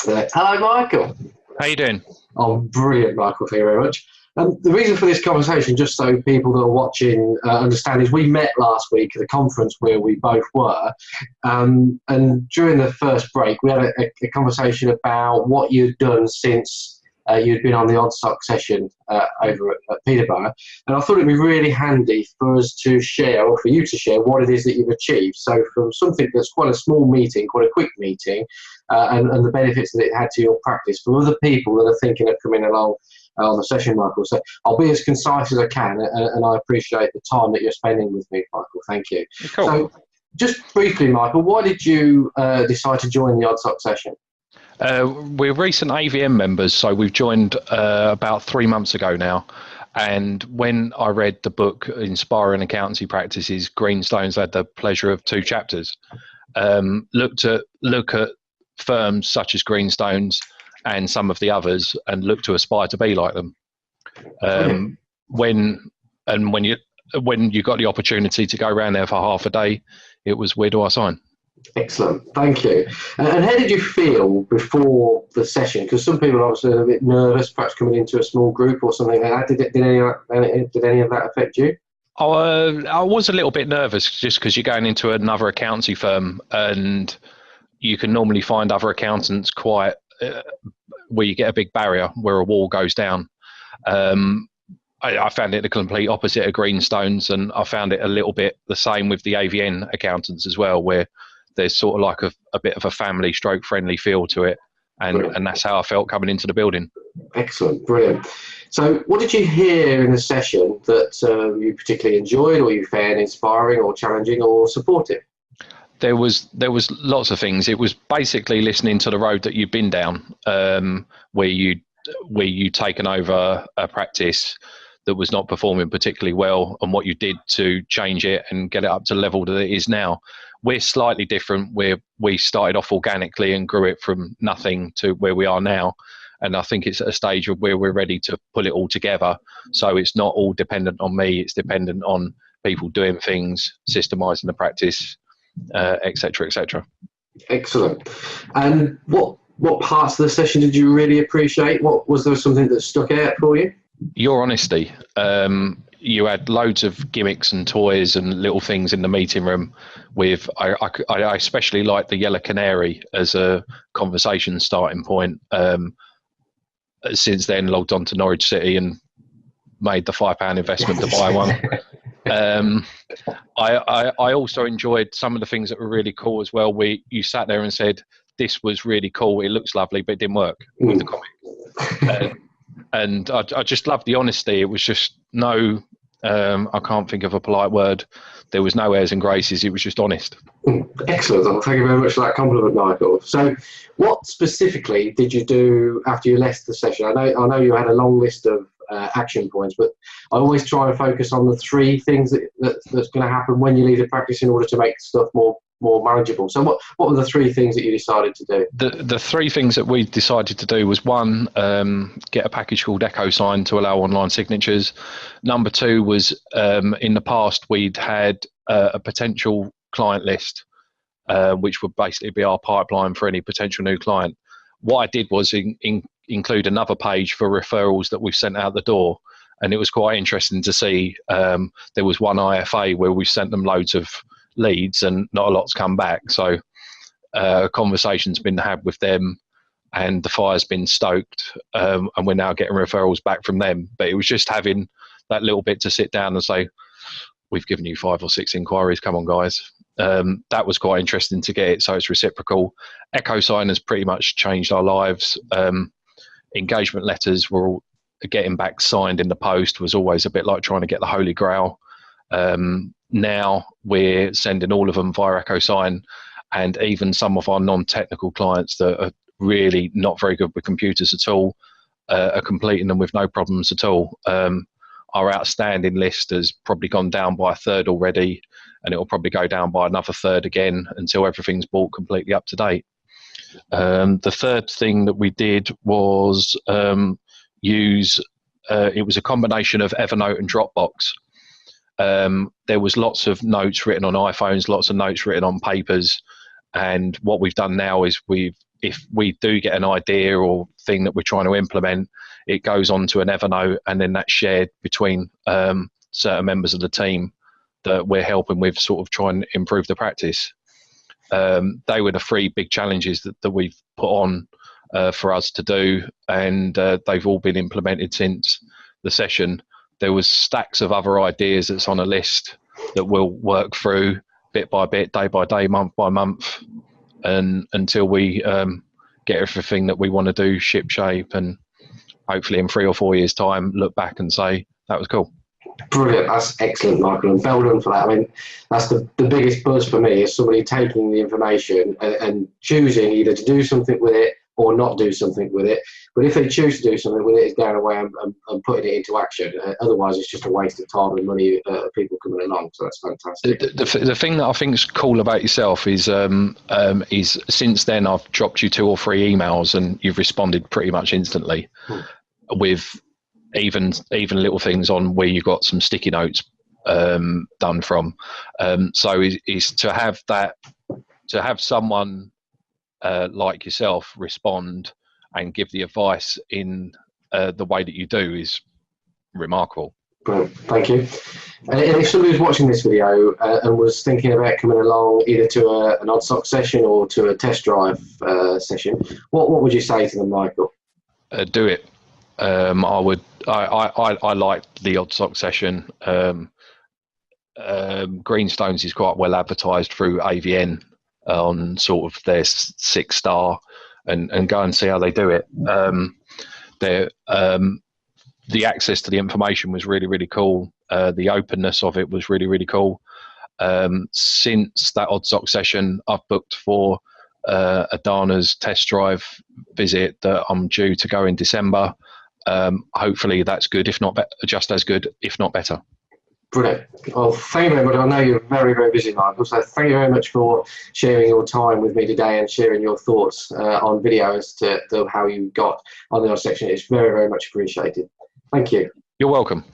Hello, Michael. How you doing? Oh, brilliant, Michael. Thank you very much. The reason for this conversation, just so people that are watching understand, is we met last week at a conference where we both were. And during the first break, we had a conversation about what you'd done since you'd been on the Odd Sock session over at Peterborough. And I thought it'd be really handy for us to share, or for you to share, what it is that you've achieved. So from something that's quite a small meeting, quite a quick meeting, and the benefits that it had to your practice, for other people that are thinking of coming along on the session, Michael. So I'll be as concise as I can, and I appreciate the time that you're spending with me, Michael. Thank you. Cool. So just briefly, Michael, why did you decide to join the Odd Sock session? We're recent AVM members, so we've joined about 3 months ago now. And when I read the book Inspiring Accountancy Practices, Greenstones had the pleasure of 2 chapters. Look at firms such as Greenstones and some of the others, and look to aspire to be like them. When you got the opportunity to go around there for half a day, it was, where do I sign? Excellent, thank you. And how did you feel before the session? Because some people are obviously a bit nervous, perhaps coming into a small group or something like that. Did any of that affect you? I was a little bit nervous, just because you're going into another accountancy firm, and you can normally find other accountants quite where you get a big barrier where a wall goes down. I found it the complete opposite of Greenstones, and I found it a little bit the same with the AVN accountants as well, where there's sort of like a bit of a family stroke friendly feel to it. And that's how I felt coming into the building. Excellent, brilliant. So what did you hear in the session that you particularly enjoyed, or you found inspiring or challenging or supportive? There was lots of things. It was basically listening to the road that you've been down, where you taken over a practice that was not performing particularly well, and what you did to change it and get it up to the level that it is now. We're slightly different, where we started off organically and grew it from nothing to where we are now. And I think it's at a stage of where we're ready to pull it all together. So it's not all dependent on me, it's dependent on people doing things, systemising the practice, et cetera, et cetera. Excellent. And what parts of the session did you really appreciate? Was there something that stuck out for you? Your honesty. You had loads of gimmicks and toys and little things in the meeting room. I especially liked the yellow canary as a conversation starting point. Since then, logged on to Norwich City and made the £5 investment to buy one. I also enjoyed some of the things that were really cool as well, where you sat there and said, this was really cool, it looks lovely, but it didn't work with the comic. And I just loved the honesty. It was just no, I can't think of a polite word. There was no airs and graces. It was just honest. Excellent. Well, thank you very much for that compliment, Michael. So what specifically did you do after you left the session? I know you had a long list of action points, but I always try and focus on the 3 things that's going to happen when you leave the practice in order to make stuff more manageable. So what were the 3 things that you decided to do? The 3 things that we decided to do was, 1, get a package called EchoSign to allow online signatures. Number 2 was, in the past we'd had a potential client list, which would basically be our pipeline for any potential new client. What I did was include another page for referrals that we've sent out the door. And it was quite interesting to see, there was one IFA where we sent them loads of leads and not a lot's come back. So conversation's been had with them, and the fire's been stoked, and we're now getting referrals back from them. But it was just having that little bit to sit down and say, we've given you 5 or 6 inquiries, come on guys. That was quite interesting to get it, so it's reciprocal. EchoSign has pretty much changed our lives. Engagement letters were all getting back signed in the post, was always a bit like trying to get the Holy Grail. Now we're sending all of them via EchoSign, and even some of our non-technical clients that are really not very good with computers at all are completing them with no problems at all. Our outstanding list has probably gone down by 1/3 already, and it will probably go down by another 1/3 again until everything's brought completely up to date. The 3rd thing that we did was use, it was a combination of Evernote and Dropbox. There was lots of notes written on iPhones, lots of notes written on papers, and what we've done now is we've if we do get an idea or thing that we're trying to implement, it goes on to an Evernote, and then that's shared between certain members of the team that we're helping with, sort of trying to improve the practice. They were the 3 big challenges that we've put on for us to do, and they've all been implemented since the session. There was stacks of other ideas that's on a list that we'll work through bit by bit, day by day, month by month, and until we get everything that we want to do ship shape, and hopefully in 3 or 4 years' time look back and say that was cool. Brilliant, that's excellent, Michael, and well done for that. I mean, that's the biggest buzz for me, is somebody taking the information and choosing either to do something with it or not do something with it. But if they choose to do something with it, it's going away and putting it into action. Otherwise, it's just a waste of time and money of people coming along. So that's fantastic. The thing that I think is cool about yourself is since then I've dropped you 2 or 3 emails and you've responded pretty much instantly with even little things on where you got some sticky notes done from. So is to have that, to have someone like yourself respond and give the advice in the way that you do is remarkable. Brilliant, thank you. And if somebody was watching this video and was thinking about coming along either to an odd sock session or to a test drive session, what would you say to them, Michael? Do it. I like the odd sock session. Greenstones is quite well advertised through AVN on sort of their 6-star, and go and see how they do it. The access to the information was really, really cool. The openness of it was really, really cool. Since that odd sock session, I've booked for a Dana's test drive visit that I'm due to go in December. Hopefully that's good, if not just as good, if not better. Brilliant. Well, thank you very much. I know you're very, very busy, Michael, so thank you very much for sharing your time with me today and sharing your thoughts on video as to how you got on the odd section. It's very, very much appreciated. Thank you. You're welcome.